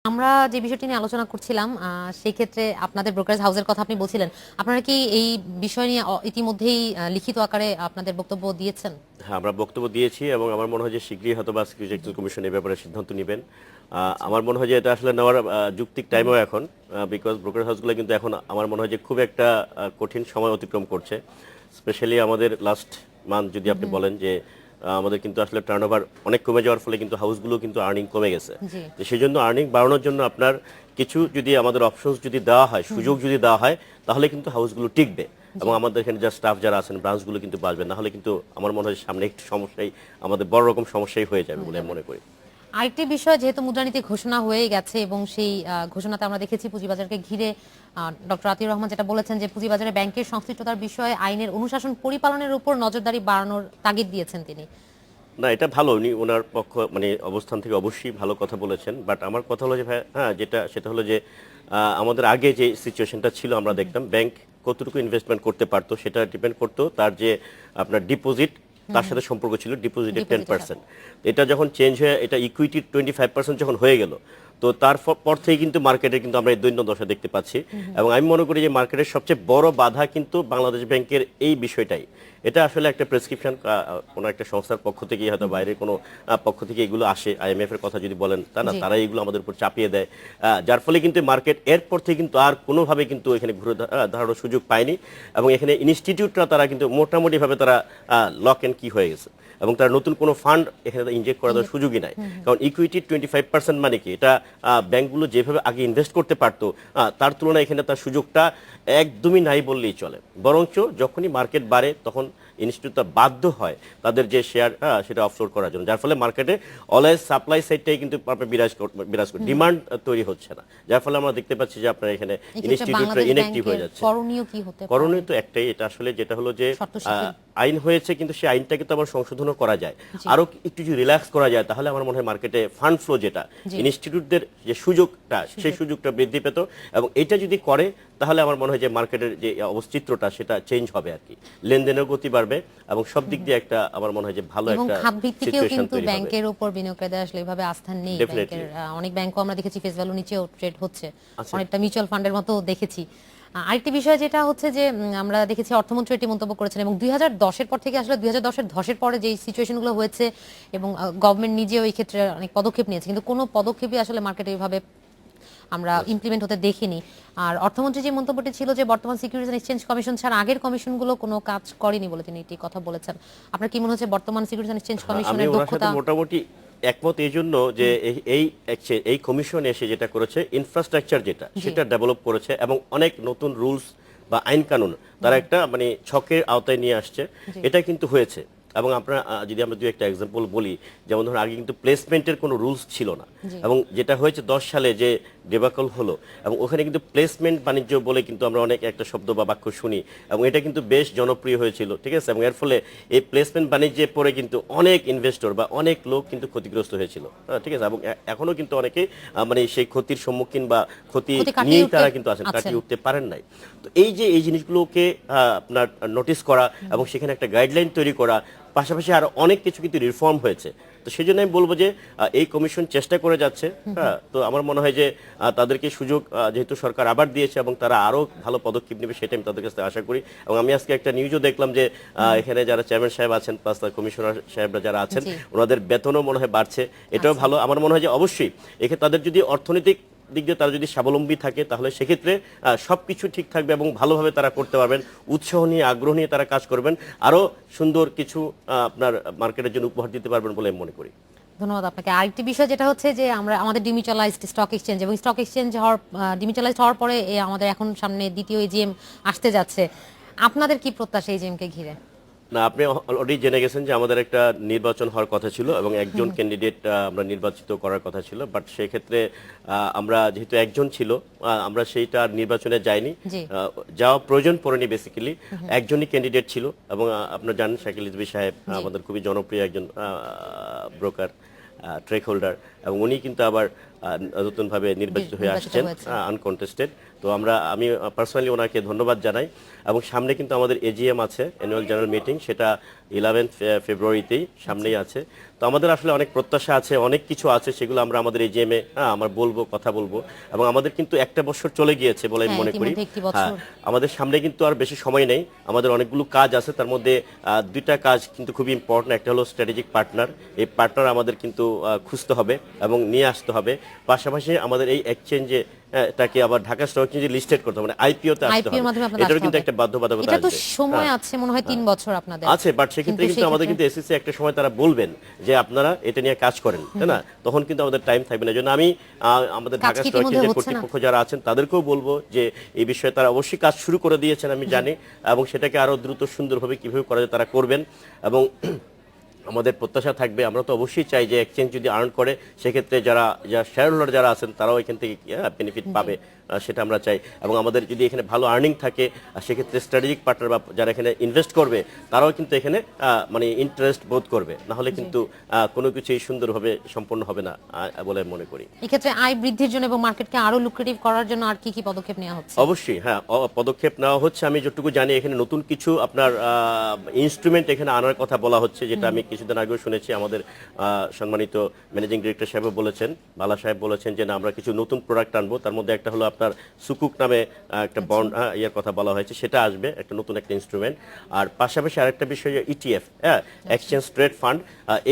আমরা যে বিষয়টি নিয়ে আলোচনা করছিলাম সেই ক্ষেত্রে আপনাদের ব্রোকারেজ হাউসের কথা আপনি বলছিলেন, আপনারা কি এই বিষয় নিয়ে ইতিমধ্যেই লিখিত আকারে আপনাদের বক্তব্য দিয়েছেন? হ্যাঁ, আমরা বক্তব্য দিয়েছি এবং আমার মনে হয় যে শীঘ্রই হয়তো বা সিকিউরিটি এক্সচেঞ্জ কমিশন এই ব্যাপারে সিদ্ধান্ত নেবেন। আচ্ছা। আমার মনে হয় যে এটা আসলে নেওয়ার যৌক্তিক টাইমও এখন, বিকজ ব্রোকারেজ হাউসগুলো কিন্তু এখন আমার মনে হয় যে খুব একটা কঠিন সময় অতিক্রম করছে। স্পেশালি আমাদের লাস্ট মান্থ যদি আপনি বলেন যে আমাদের কিন্তু আসলে টার্নওভার অনেক কমে যাওয়ার ফলে কিন্তু হাউসগুলো কিন্তু আর্নিং কমে গেছে। জি। তো সেই জন্য আর্নিং বাড়ানোর জন্য আপনার কিছু যদি আমাদের অপশনস যদি দেওয়া হয়, সুযোগ যদি দেওয়া হয়, তাহলে কিন্তু হাউসগুলো টিকবে জি। এবং আমাদের এখানে যা স্টাফ যারা আছেন ব্রাঞ্চগুলো কিন্তু বাঁচবে, না হলে কিন্তু আমার মনে হয় সামনে একটু সমস্যাই, আমাদের বড় রকম সমস্যাই হয়ে যাবে বলে আমি মনে করি। আরেকটি বিষয়, যেহেতু মুদ্রানীতি ঘোষণা হয়ে গেছে এবং সেই ঘোষণাতে আমরা দেখেছি পুঁজিবাজারকে ঘিরে ডক্টর আতিউর রহমান যেটা বলেছেন যে পুঁজিবাজারে ব্যাংকের সংশ্লিষ্টতার বিষয়ে আইনের অনুশাসন পরিপালনের উপর নজরদারি বাড়ানোর তাগিদ দিয়েছেন তিনি। না, এটা ভালো, উনি ওনার পক্ষ মানে অবস্থান থেকে অবশ্যই ভালো কথা বলেছেন, বাট আমার কথা হলো যে ভাই, হ্যাঁ, যেটা সেটা হলো যে আমাদের আগে যে সিচুয়েশনটা ছিল আমরা দেখতাম ব্যাংক কতটুকু ইনভেস্টমেন্ট করতে পারতো সেটা ডিপেন্ড করতো তার যে আপনার ডিপোজিট, তার সাথে সম্পর্ক ছিল ডিপোজিটের ডিপোজিটের সাথে। 10%। এটা যখন চেঞ্জ হয়ে এটা ইকুইটির 25% যখন হয়ে গেল, তো পর থেকে কিন্তু মার্কেটে কিন্তু আমরা এই দৈন্য দশা দেখতে পাচ্ছি। এবং আমি মনে করি যে মার্কেটের সবচেয়ে বড় বাধা কিন্তু বাংলাদেশ ব্যাংকের এই বিষয়টাই। এটা আসলে একটা প্রেসক্রিপশন কোনো একটা সংস্থার পক্ষ থেকে, হয়তো বাইরের কোনো পক্ষ থেকে এগুলো আসে, আইএমএফ এর কথা যদি বলেন, তা না, জি। তারা এগুলো আমাদের উপর চাপিয়ে দেয়, যার ফলে কিন্তু মার্কেট এরপর থেকে কিন্তু আর কোনোভাবে কিন্তু এখানে ঘুরে দাঁড়ানোর সুযোগ পায়নি। এবং এখানে ইনস্টিটিউটরা তারা কিন্তু মোটামুটিভাবে তারা লক এন্ড কি হয়ে গেছে এবং তার নতুন কোনো ফান্ড এখানে ইনজেক্ট করার সুযোগই নাই। কারণ ইকুইটি 25% মানে কি, এটা ব্যাংকগুলো যেভাবে আগে ইনভেস্ট করতে পারতো তার তুলনায় এখানে তার সুযোগটা একদমই নাই বললেই চলে। বরঞ্চ যখনই মার্কেট বাড়ে তখন ইনস্টিটিউটটা বাধ্য হয় তাদের যে শেয়ার সেটা অফলোড করার জন্য, যার ফলে মার্কেটে অলওয়েজ সাপ্লাই সাইডটাই কিন্তু বিরাজ করে, ডিমান্ড তৈরি হচ্ছে না, যার ফলে আমরা দেখতে পাচ্ছি যে আপনার এখানে এক্ষেত্রে ইনস্টিটিউটটা বাংলাদেশ ইনঅ্যাক্টিভ হয়ে ব্যাংকের যাচ্ছে। করণীয় কি হতে পারে? করণীয় তো একটাই, এটা আসলে যেটা হলো যে শর্ত শিথিল। আইন হয়েছে কিন্তু সেই আইনটাকে তো আবার সংশোধনও করা যায়, জি। আরো একটু যদি রিল্যাক্স করা যায় তাহলে আমার মনে হয় মার্কেটে ফান্ড ফ্লো যেটা জি। ইনস্টিটিউটদের যে সুযোগটা সেই সুযোগটা বৃদ্ধি পেত। এবং এটা যদি করে তাহলে আমার মনে হয় যে মার্কেটের যে অবচিত্রটা সেটা চেঞ্জ হবে আর কি, লেনদেনের গতি বাড়বে এবং সব দিক দিয়ে একটা আমার মনে হয় যে ভালো এবং একটা খাত ভিত্তিকেও সিচুয়েশন কিন্তু তৈরি হবে। ব্যাংকের উপর বিনিয়োগকারীদের আসলে এভাবে আস্থা নেই। ব্যাংকের ডেফিনেটলি। অনেক ব্যাংকও আমরা দেখেছি ফেস ভ্যালু নিচেও ট্রেড হচ্ছে, আচ্ছা। অনেকটা মিউচুয়াল ফান্ডের মতো দেখেছি। আরেকটি বিষয় যেটা হচ্ছে যে আমরা দেখেছি অর্থমন্ত্রী এটি মন্তব্য করেছেন এবং 2010-এর পর থেকে আসলে 2010-এর ধসের পরে যে সিচুয়েশনগুলো হয়েছে এবং গভর্নমেন্ট নিজেও এই ক্ষেত্রে অনেক পদক্ষেপ নিয়েছে, কিন্তু কোনো পদক্ষেপই আসলে মার্কেটে এইভাবে আমরা ইমপ্লিমেন্ট হতে দেখিনি। আর অর্থমন্ত্রী যে মন্তব্যটি ছিল যে বর্তমান সিকিউরিটিজ এন্ড এক্সচেঞ্জ কমিশন ছাড়া আগের কমিশনগুলো কোনো কাজ করেনি বলে তিনি এটি কথা বলেছেন। আপনার কি মনে হচ্ছে বর্তমান সিকিউরিটিজ এন্ড এক্সচেঞ্জ আমি কমিশনের ওনার সাথে দক্ষতা? মোটামুটি একমত এই জন্য যে এই কমিশন এসে যেটা করেছে, ইনফ্রাস্ট্রাকচার যেটা জি। সেটা ডেভেলপ করেছে এবং অনেক নতুন রুলস বা আইন কানুন তারা একটা মানে ছকের আওতায় নিয়ে আসছে, জি। এটা কিন্তু হয়েছে। এবং আপনারা যদি আমরা দুই একটা এক্সাম্পল বলি, যেমন ধরুন আগে কিন্তু প্লেসমেন্টের কোনো রুলস ছিল না, জি। এবং যেটা হয়েছে 10 সালে যে ডেবাকল হলো, এবং ওখানে কিন্তু প্লেসমেন্ট বাণিজ্য বলে কিন্তু আমরা অনেক একটা শব্দ বা বাক্য শুনি, এবং এটা কিন্তু বেশ জনপ্রিয় হয়েছিল, ঠিক আছে। এবং এর ফলে এই প্লেসমেন্ট বাণিজ্যে পড়ে কিন্তু অনেক ইনভেস্টর বা অনেক লোক কিন্তু ক্ষতিগ্রস্ত হয়েছিল, ঠিক আছে। এবং এখনো কিন্তু অনেকে মানে সেই ক্ষতির সম্মুখীন বা ক্ষতি ক্ষতি কাটিয়ে নিয়েই উঠতে তারা কিন্তু আছেন, আছেন। কাটিয়ে উঠতে পারেন নাই। তো এই যে এই জিনিসগুলোকে আপনার নোটিস করা এবং সেখানে একটা গাইডলাইন তৈরি করা, পাশাপাশি আরো অনেক কিছু কিন্তু রিফর্ম হয়েছে। তো সেই জন্য আমি বলবো যে এই কমিশন চেষ্টা করে যাচ্ছে, হ্যাঁ। তো আমার মনে হয় যে তাদেরকে সুযোগ যেহেতু সরকার আবার দিয়েছে এবং তারা আরো ভালো পদক্ষেপ নেবে, সেটা আমি তাদের কাছে আশা করি। এবং আমি আজকে একটা নিউজও দেখলাম যে এখানে যারা চেয়ারম্যান সাহেব আছেন প্লাস কমিশনার সাহেবরা যারা আছেন, জি। ওনাদের বেতনও মনে হয় বাড়ছে, এটাও আচ্ছা। ভালো। আমার মনে হয় যে অবশ্যই এক্ষেত্রে তাদের যদি অর্থনৈতিক দিক দিয়ে তারা যদি স্বাবলম্বী থাকে তাহলে সেক্ষেত্রে সবকিছু ঠিক থাকবে এবং ভালোভাবে তারা করতে পারবেন, উৎসাহ নিয়ে আগ্রহ নিয়ে তারা কাজ করবেন, আরো সুন্দর কিছু আপনার মার্কেটের জন্য উপহার দিতে পারবেন বলে আমি মনে করি। ধন্যবাদ আপনাকে। আরেকটি বিষয় যেটা হচ্ছে যে আমরা আমাদের ডিমিউচুয়ালাইজড স্টক এক্সচেঞ্জ এবং স্টক এক্সচেঞ্জ হওয়ার ডিমিউচুয়ালাইজড হওয়ার পরে আমাদের এখন সামনে দ্বিতীয় এজিএম আসতে যাচ্ছে, আপনাদের কি প্রত্যাশা এজিএম কে ঘিরে? না, আপনি অলরেডি জেনে গেছেন যে আমাদের একটা নির্বাচন হওয়ার কথা ছিল এবং একজন ক্যান্ডিডেট আমরা নির্বাচিত করার কথা ছিল, বাট সেই ক্ষেত্রে আমরা যেহেতু একজন ছিল, আমরা সেইটা আর নির্বাচনে যাইনি। জি। যাওয়া প্রয়োজন পড়েনি, বেসিক্যালি একজনই ক্যান্ডিডেট ছিল। এবং আপনারা জানেন শাকিল রিজভী সাহেব জি। আমাদের খুবই জনপ্রিয় একজন ব্রোকার, ট্রেক হোল্ডার, এবং উনি কিন্তু আবার নতুনভাবে নির্বাচিত হয়ে নির্বাচিত আসছেন হয়েছে। আনকন্টেস্টেড। তো আমি পার্সোনালি ওনাকে ধন্যবাদ জানাই। এবং সামনে কিন্তু আমাদের এজিএম আছে, অ্যানুয়াল জেনারেল মিটিং, সেটা 11 ফেব্রুয়ারিতেই সামনেই আছে। তো আমাদের আসলে অনেক প্রত্যাশা আছে, অনেক কিছু আছে, সেগুলো আমরা আমাদের এই জেমে আমরা বলবো, কথা বলবো। এবং আমাদের কিন্তু একটা বছর চলে গিয়েছে বলে আমি হ্যাঁ, মনে করি। ইতিমধ্যে একটি হ্যাঁ, বছর। আমাদের সামনে কিন্তু আর বেশি সময় নেই, আমাদের অনেকগুলো কাজ আছে। তার মধ্যে দুইটা কাজ কিন্তু খুবই ইম্পর্টেন্ট। একটা হলো স্ট্র্যাটেজিক পার্টনার, এই পার্টনার আমাদের কিন্তু খুঁজতে হবে এবং নিয়ে আসতে হবে। পাশাপাশি আমাদের এই এক্সচেঞ্জে তাকে আবার ঢাকা স্টক এক্সচেঞ্জে লিস্টেড করতে হবে, মানে আইপিওতে আসতে আইপিওর হবে। মাধ্যমে আপনাদের এটারও আসতে কিন্তু হবে। একটা বাধ্যবাধকতা এটা তো আসবে। সময় হ্যাঁ, আছে মনে হয় 3 বছর আপনাদের। আছে, বাট সেক্ষেত্রে কিন্তু আমাদের কিন্তু এসএসসি একটা সময় তারা বলবেন যে আপনারা এটা নিয়ে কাজ করেন, তাই না? তখন কিন্তু আমাদের টাইম থাকবে না। জন্য আমি আমাদের কাজ ঢাকা কি স্টক ইতিমধ্যে এক্সচেঞ্জের হচ্ছে না? কর্তৃপক্ষ যারা আছেন তাদেরকেও বলবো যে এই বিষয়ে তারা অবশ্যই কাজ শুরু করে দিয়েছেন আমি জানি, এবং সেটাকে আরো দ্রুত সুন্দরভাবে কিভাবে করা যায় তারা করবেন। এবং আমাদের প্রত্যাশা থাকবে, আমরা তো অবশ্যই চাই যে এক্সচেঞ্জ যদি আর্ন করে সেক্ষেত্রে যারা শেয়ার হোল্ডার যারা আছেন তারাও এখান থেকে বেনিফিট পাবে, সেটা আমরা চাই। এবং আমাদের যদি এখানে ভালো আর্নিং থাকে সেক্ষেত্রে স্ট্র্যাটেজিক পার্টনার বা যারা এখানে ইনভেস্ট করবে তারাও কিন্তু এখানে মানে ইন্টারেস্ট বোধ করবে, না হলে কিন্তু কোনো কিছুই সুন্দরভাবে সম্পন্ন হবে না বলে মনে করি। এক্ষেত্রে আয় বৃদ্ধির জন্য এবং মার্কেটকে আরো লুক্রেটিভ করার জন্য আর কি কি পদক্ষেপ নেওয়া হচ্ছে? অবশ্যই হ্যাঁ, পদক্ষেপ নেওয়া হচ্ছে। আমি যতটুকু জানি এখানে নতুন কিছু আপনার ইনস্ট্রুমেন্ট এখানে আনার কথা বলা হচ্ছে, যেটা আমি কিছুদিন আগেও শুনেছি। আমাদের সম্মানিত ম্যানেজিং ডিরেক্টর সাহেব বলেছেন, বালা সাহেব বলেছেন যে না, আমরা কিছু নতুন প্রোডাক্ট আনবো। তার মধ্যে একটা হলো আপনার সুকুক নামে একটা বন্ড ইয়ের কথা বলা হয়েছে, সেটা আসবে, একটা নতুন একটা ইনস্ট্রুমেন্ট। আর পাশাপাশি আরেকটা বিষয় ইটিএফ, এক্সচেঞ্জ ট্রেড ফান্ড,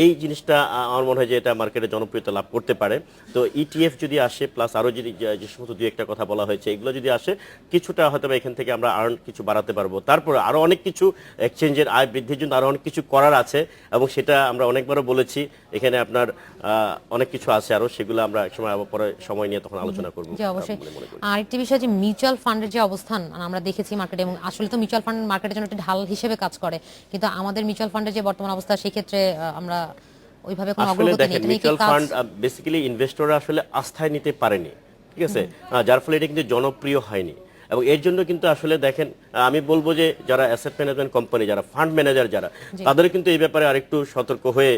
এই জিনিসটা আমার মনে হয় যে এটা মার্কেটে জনপ্রিয়তা লাভ করতে পারে। তো ইটিএফ যদি আসে, প্লাস আরো যদি যে সমস্ত দুই একটা কথা বলা হয়েছে, এগুলো যদি আসে কিছুটা হয়তো এখান থেকে আমরা আর্ন কিছু বাড়াতে পারবো। তারপরে আরো অনেক কিছু এক্সচেঞ্জের আয় বৃদ্ধির জন্য আরো অনেক কিছু করার আছে, এবং সেটা আমরা অনেকবারও বলেছি। এখানে আপনার অনেক কিছু আছে আরো, সেগুলো আমরা একসময় আবার পরে সময় নিয়ে তখন আলোচনা করবো। জি অবশ্যই। আর একটি বিষয় যে মিউচুয়াল ফান্ডের যে অবস্থান আমরা দেখেছি মার্কেটে, এবং আসলে তো মিউচুয়াল ফান্ড মার্কেটের জন্য একটা ঢাল হিসেবে কাজ করে, কিন্তু আমাদের মিউচুয়াল ফান্ডের যে বর্তমান অবস্থা সেই ক্ষেত্রে আমরা ওইভাবে কোনো আসলে অগ্রগতি নেই। দেখেন, এটা নিয়ে কি মিউচুয়াল কাজ? ফান্ড বেসিক্যালি ইনভেস্টররা আসলে আস্থায় নিতে পারেনি, ঠিক আছে? যার ফলে এটা কিন্তু জনপ্রিয় হয়নি। এবং এর জন্য কিন্তু আসলে দেখেন, আমি বলবো যে যারা অ্যাসেট ম্যানেজমেন্ট কোম্পানি, যারা ফান্ড ম্যানেজার যারা, তাদের কিন্তু এই ব্যাপারে আরেকটু সতর্ক হয়ে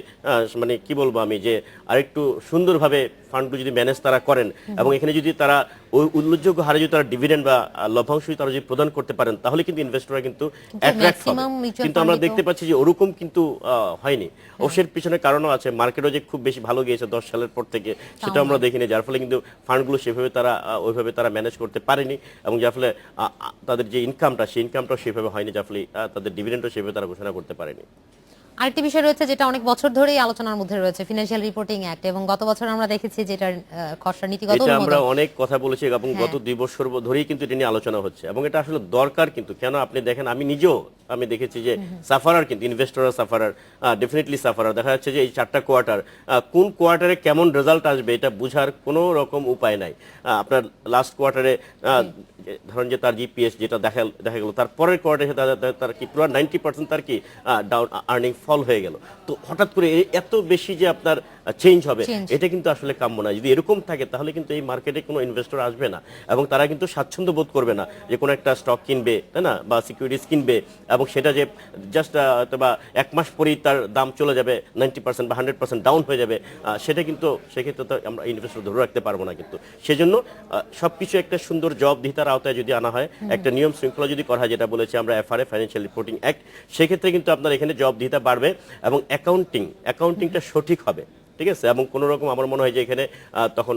মানে কি বলবো আমি, যে আরেকটু সুন্দরভাবে ফান্ডগুলো যদি ম্যানেজ তারা করেন, এবং এখানে যদি তারা ওই উল্লেখযোগ্য হারে যদি তারা ডিভিডেন্ড বা লভ্যাংশ তারা যদি প্রদান করতে পারেন, তাহলে কিন্তু ইনভেস্টররা কিন্তু অ্যাট্রাক্ট হবে। maximum mutual কিন্তু আমরা fund-ই তো- দেখতে পাচ্ছি যে ওরকম কিন্তু হয়নি। অবশ্যই পিছনে কারণও আছে, মার্কেটও যে খুব বেশি ভালো গিয়েছে 10 সালের পর থেকে সেটা আমরা দেখিনি, যার ফলে কিন্তু ফান্ডগুলো সেভাবে তারা ওইভাবে তারা ম্যানেজ করতে পারেনি, এবং যার ফলে তাদের যে ইনকামটা সেই ইনকামটাও সেভাবে হয়নি, যার ফলে তাদের ডিভিডেন্ডও সেভাবে তারা ঘোষণা করতে পারেনি। আরেকটি বিষয় রয়েছে যেটা অনেক বছর ধরেই আলোচনার মধ্যে রয়েছে, ফিনান্সিয়াল রিপোর্টিং অ্যাক্ট, এবং গত বছর আমরা দেখেছি যে এটার খসড়া নীতিগত এটা আমরা অনুমোদন। অনেক কথা বলেছি, এবং গত 2 বছর ধরেই কিন্তু এটা নিয়ে আলোচনা হচ্ছে, এবং এটা আসলে দরকার। কিন্তু কেন আপনি দেখেন, আমি নিজেও আমি দেখেছি যে সাফারার, কিন্তু ইনভেস্টররা সাফারার, ডেফিনেটলি সাফারার। দেখা যাচ্ছে যে এই 4টা কোয়ার্টার, কোন কোয়ার্টারে কেমন রেজাল্ট আসবে এটা বোঝার কোনো রকম উপায় নাই। আপনার লাস্ট কোয়ার্টারে ধরেন যে তার জিপিএস যেটা দেখা গেল, তার পরের কোয়ার্টারে তার কি পুরো 90% তার কি ডাউন আর্নিং ফল হয়ে গেল। তো হঠাৎ করে এত বেশি যে আপনার চেঞ্জ হবে, এটা কিন্তু আসলে কাম্য না। যদি এরকম থাকে তাহলে কিন্তু এই মার্কেটে কোনো ইনভেস্টর আসবে না, এবং তারা কিন্তু স্বাচ্ছন্দ্য বোধ করবে না যে কোনো একটা স্টক কিনবে, তাই না, বা সিকিউরিটিজ কিনবে, এবং সেটা যে জাস্ট অথবা 1 মাস পরেই তার দাম চলে যাবে 90% বা 100% ডাউন হয়ে যাবে, সেটা কিন্তু সেক্ষেত্রে তো আমরা ইনভেস্টর ধরে রাখতে পারবো না। কিন্তু সেজন্য সবকিছু একটা সুন্দর জবাবদিহিতার আওতায় যদি আনা হয়, একটা নিয়ম শৃঙ্খলা যদি করা হয়, যেটা বলেছি আমরা এফআরএ, ফাইন্যান্সিয়াল রিপোর্টিং অ্যাক্ট, সেক্ষেত্রে কিন্তু আপনার এখানে জবাবদিহিতা বাড়বে, এবং অ্যাকাউন্টিংটা সঠিক হবে, ঠিক আছে? এবং কোন রকম আমার মনে হয় যে এখানে তখন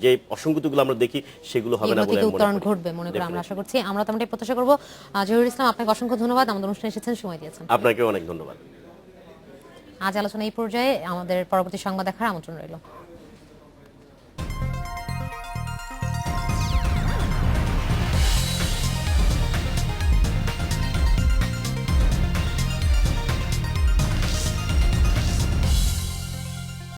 যে অসঙ্গতিগুলো আমরা দেখি সেগুলো হবে না বলে আমি মনে উত্তরণ করি। ঘটবে মনে করে আমরা আশা করছি। আমরা তেমনটাই প্রত্যাশা করব। জহিরুল ইসলাম, আপনাকে অসংখ্য ধন্যবাদ আমাদের অনুষ্ঠানে এসেছেন, সময় দিয়েছেন। আপনাকেও অনেক ধন্যবাদ। আজ আলোচনা এই পর্যায়ে, আমাদের পরবর্তী সংবাদ দেখার আমন্ত্রণ রইল।